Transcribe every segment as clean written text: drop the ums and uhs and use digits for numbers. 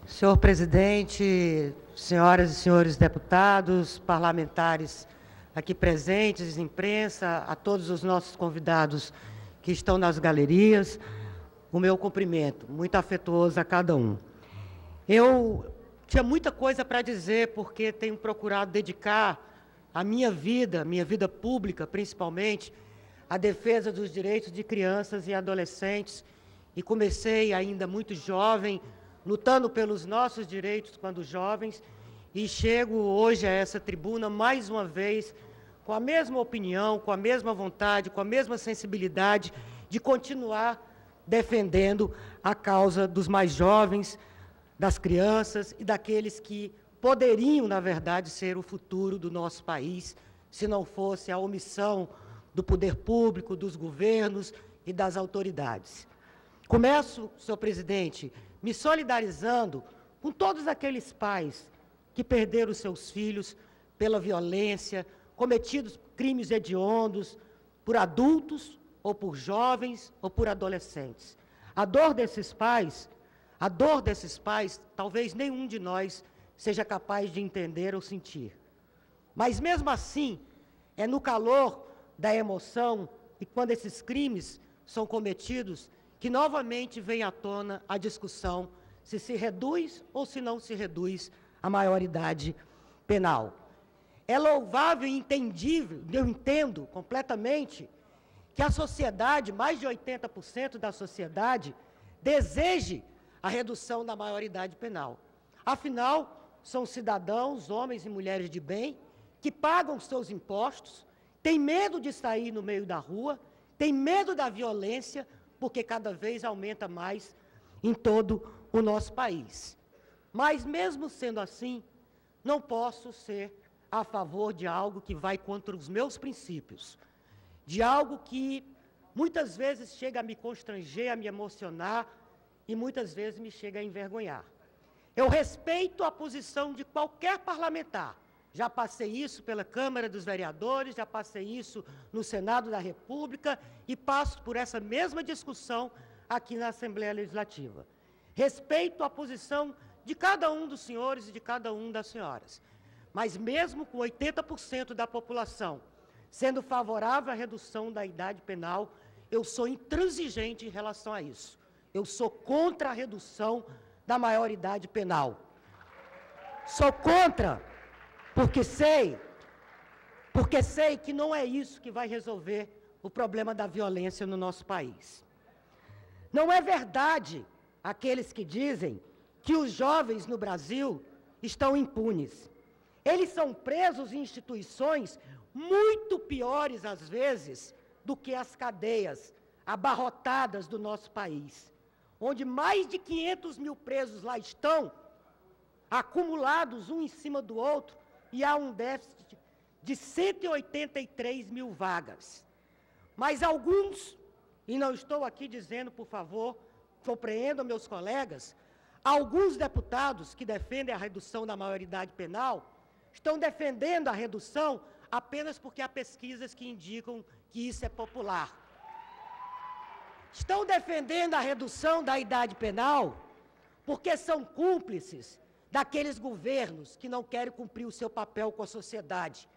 Senhor presidente, senhoras e senhores deputados, parlamentares aqui presentes, imprensa, a todos os nossos convidados que estão nas galerias, o meu cumprimento, muito afetuoso a cada um. Eu tinha muita coisa para dizer, porque tenho procurado dedicar a minha vida pública, principalmente, à defesa dos direitos de crianças e adolescentes, e comecei ainda muito jovem, lutando pelos nossos direitos quando jovens, e chego hoje a essa tribuna mais uma vez com a mesma opinião, com a mesma vontade, com a mesma sensibilidade de continuar defendendo a causa dos mais jovens, das crianças e daqueles que poderiam, na verdade, ser o futuro do nosso país, se não fosse a omissão do poder público, dos governos e das autoridades. Começo, senhor presidente, me solidarizando com todos aqueles pais que perderam seus filhos pela violência, cometidos crimes hediondos por adultos, ou por jovens, ou por adolescentes. A dor desses pais, talvez nenhum de nós seja capaz de entender ou sentir. Mas, mesmo assim, é no calor da emoção e quando esses crimes são cometidos que novamente vem à tona a discussão se reduz ou se não se reduz a maioridade penal. É louvável e entendível, eu entendo completamente, que a sociedade, mais de 80% da sociedade, deseje a redução da maioridade penal. Afinal, são cidadãos, homens e mulheres de bem, que pagam seus impostos, têm medo de sair no meio da rua, têm medo da violência, porque cada vez aumenta mais em todo o nosso país. Mas, mesmo sendo assim, não posso ser a favor de algo que vai contra os meus princípios, de algo que muitas vezes chega a me constranger, a me emocionar e muitas vezes me chega a envergonhar. Eu respeito a posição de qualquer parlamentar. Já passei isso pela Câmara dos Vereadores, já passei isso no Senado da República e passo por essa mesma discussão aqui na Assembleia Legislativa. Respeito a posição de cada um dos senhores e de cada uma das senhoras. Mas mesmo com 80% da população sendo favorável à redução da idade penal, eu sou intransigente em relação a isso. Eu sou contra a redução da maioridade penal. Sou contra porque sei que não é isso que vai resolver o problema da violência no nosso país. Não é verdade aqueles que dizem que os jovens no Brasil estão impunes. Eles são presos em instituições muito piores, às vezes, do que as cadeias abarrotadas do nosso país, onde mais de 500 mil presos lá estão, acumulados um em cima do outro, e há um déficit de 183 mil vagas. Mas alguns, e não estou aqui dizendo, por favor, compreendam meus colegas, alguns deputados que defendem a redução da maioridade penal estão defendendo a redução apenas porque há pesquisas que indicam que isso é popular. Estão defendendo a redução da idade penal porque são cúmplices daqueles governos que não querem cumprir o seu papel com a sociedade,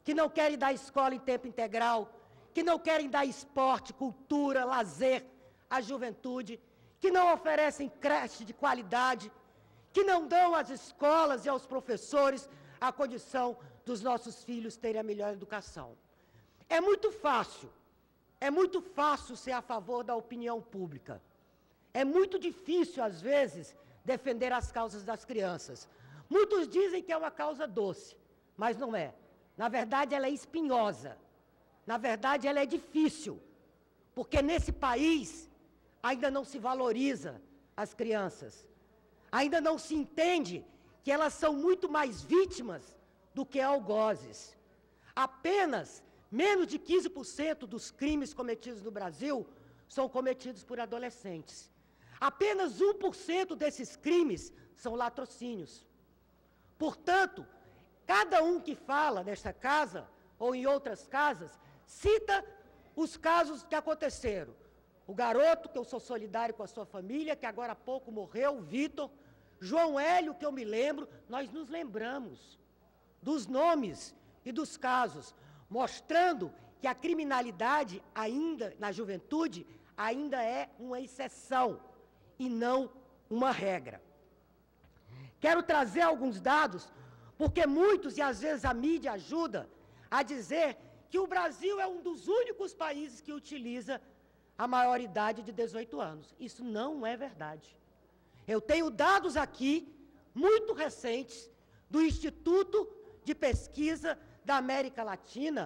que não querem dar escola em tempo integral, que não querem dar esporte, cultura, lazer à juventude, que não oferecem creche de qualidade, que não dão às escolas e aos professores a condição dos nossos filhos terem a melhor educação. É muito fácil ser a favor da opinião pública. É muito difícil, às vezes, defender as causas das crianças. Muitos dizem que é uma causa doce, mas não é. Na verdade, ela é espinhosa. Na verdade, ela é difícil, porque nesse país ainda não se valoriza as crianças. Ainda não se entende que elas são muito mais vítimas do que algozes. Apenas menos de 15% dos crimes cometidos no Brasil são cometidos por adolescentes. Apenas 1% desses crimes são latrocínios. Portanto, cada um que fala nesta casa, ou em outras casas, cita os casos que aconteceram. O garoto, que eu sou solidário com a sua família, que agora há pouco morreu, o Vitor, João Hélio, que eu me lembro, nós nos lembramos dos nomes e dos casos, mostrando que a criminalidade ainda, na juventude, ainda é uma exceção e não uma regra. Quero trazer alguns dados, porque muitos, e às vezes a mídia ajuda a dizer que o Brasil é um dos únicos países que utiliza a maioridade de 18 anos. Isso não é verdade. Eu tenho dados aqui, muito recentes, do Instituto de Pesquisa da América Latina,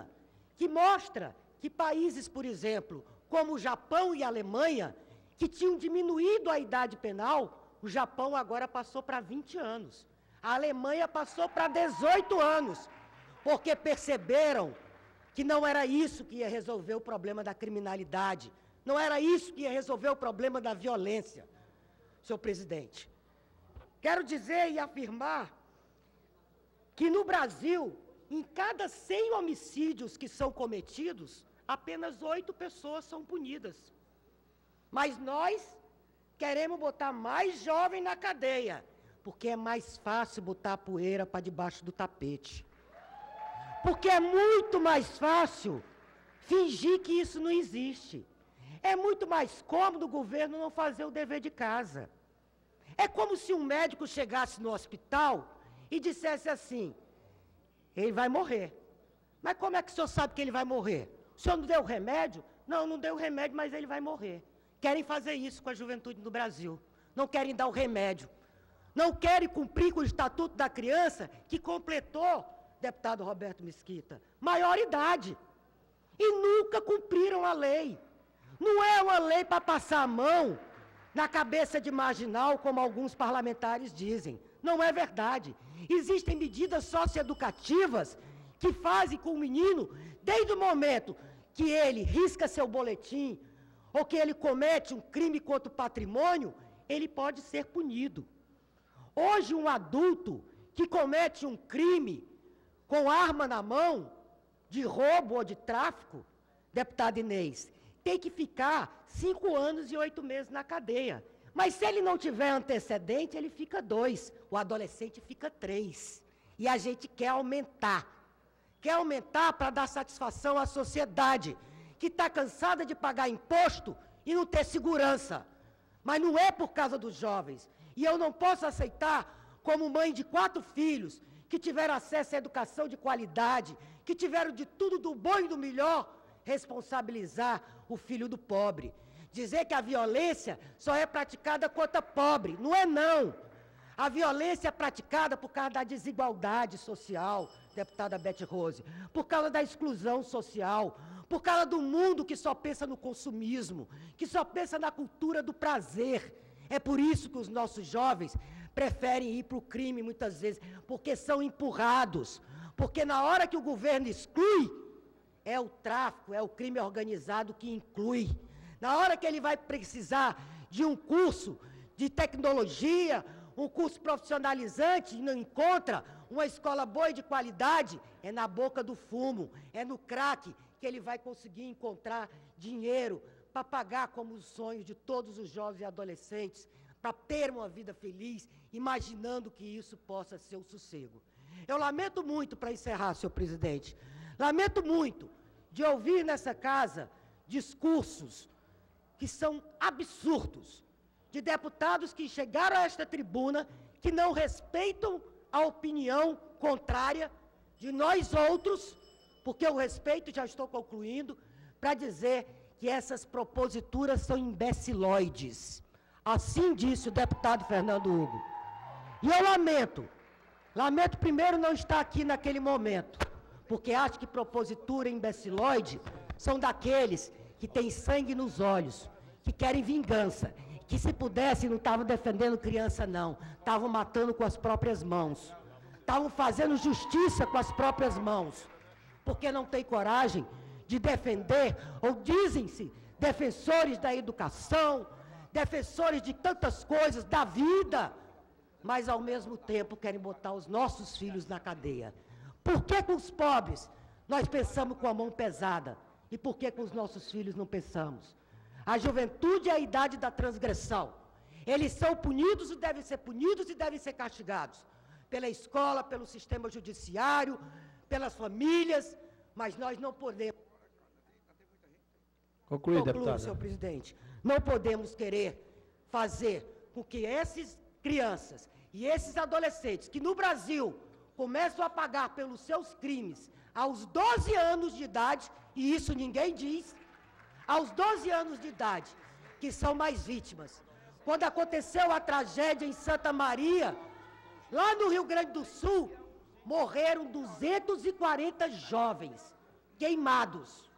que mostra que países, por exemplo, como o Japão e a Alemanha, que tinham diminuído a idade penal, o Japão agora passou para 20 anos. A Alemanha passou para 18 anos, porque perceberam que não era isso que ia resolver o problema da criminalidade, não era isso que ia resolver o problema da violência, senhor presidente. Quero dizer e afirmar que no Brasil, em cada 100 homicídios que são cometidos, apenas 8 pessoas são punidas. Mas nós queremos botar mais jovem na cadeia, porque é mais fácil botar a poeira para debaixo do tapete. Porque é muito mais fácil fingir que isso não existe. É muito mais cômodo o governo não fazer o dever de casa. É como se um médico chegasse no hospital e dissesse assim: ele vai morrer. Mas como é que o senhor sabe que ele vai morrer? O senhor não deu o remédio? Não, não deu o remédio, mas ele vai morrer. Querem fazer isso com a juventude no Brasil. Não querem dar o remédio. Não querem cumprir com o Estatuto da Criança, que completou, deputado Roberto Mesquita, maioridade. E nunca cumpriram a lei. Não é uma lei para passar a mão na cabeça de marginal, como alguns parlamentares dizem. Não é verdade. Existem medidas socioeducativas que fazem com o menino, desde o momento que ele risca seu boletim, ou que ele comete um crime contra o patrimônio, ele pode ser punido. Hoje, um adulto que comete um crime com arma na mão, de roubo ou de tráfico, deputado Inês, tem que ficar 5 anos e 8 meses na cadeia. Mas se ele não tiver antecedente, ele fica 2. O adolescente fica 3. E a gente quer aumentar. Quer aumentar para dar satisfação à sociedade, que está cansada de pagar imposto e não ter segurança. Mas não é por causa dos jovens. E eu não posso aceitar, como mãe de 4 filhos, que tiveram acesso à educação de qualidade, que tiveram de tudo do bom e do melhor, responsabilizar o filho do pobre. Dizer que a violência só é praticada contra pobre. Não é não. A violência é praticada por causa da desigualdade social, deputada Beth Rose, por causa da exclusão social, por causa do mundo que só pensa no consumismo, que só pensa na cultura do prazer. É por isso que os nossos jovens preferem ir para o crime muitas vezes, porque são empurrados, porque na hora que o governo exclui, é o tráfico, é o crime organizado que inclui. Na hora que ele vai precisar de um curso de tecnologia, um curso profissionalizante, e não encontra uma escola boa e de qualidade, é na boca do fumo, é no crack que ele vai conseguir encontrar dinheiro para pagar como os sonhos de todos os jovens e adolescentes, para ter uma vida feliz, imaginando que isso possa ser um sossego. Eu lamento muito, para encerrar, senhor presidente, lamento muito de ouvir nessa casa discursos que são absurdos, de deputados que chegaram a esta tribuna, que não respeitam a opinião contrária de nós outros, porque eu respeito, já estou concluindo, para dizer que essas proposituras são imbecilóides. Assim disse o deputado Fernando Hugo. E eu lamento primeiro não estar aqui naquele momento, porque acho que propositura imbecilóide são daqueles que têm sangue nos olhos, que querem vingança, que se pudesse não estavam defendendo criança não, estavam matando com as próprias mãos, estavam fazendo justiça com as próprias mãos, porque não tem coragem de defender, ou dizem-se defensores da educação, defensores de tantas coisas, da vida, mas ao mesmo tempo querem botar os nossos filhos na cadeia. Por que com os pobres nós pensamos com a mão pesada? E por que com os nossos filhos não pensamos? A juventude é a idade da transgressão. Eles são punidos e devem ser castigados. Pela escola, pelo sistema judiciário, pelas famílias, mas nós não podemos... Conclui, deputada. Senhor presidente. Não podemos querer fazer com que essas crianças e esses adolescentes, que no Brasil começam a pagar pelos seus crimes aos 12 anos de idade, e isso ninguém diz, aos 12 anos de idade, que são mais vítimas. Quando aconteceu a tragédia em Santa Maria, lá no Rio Grande do Sul, morreram 240 jovens queimados.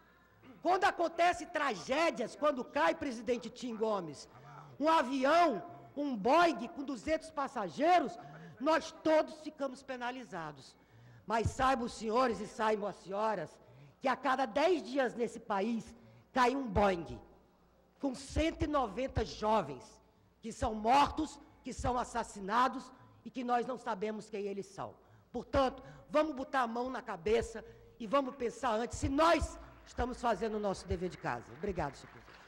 Quando acontece tragédias, quando cai presidente Tim Gomes, um avião, um Boeing com 200 passageiros, nós todos ficamos penalizados. Mas saibam os senhores e saibam as senhoras que a cada 10 dias nesse país cai um Boeing com 190 jovens que são mortos, que são assassinados e que nós não sabemos quem eles são. Portanto, vamos botar a mão na cabeça e vamos pensar antes se nós estamos fazendo o nosso dever de casa. Obrigado, senhor presidente.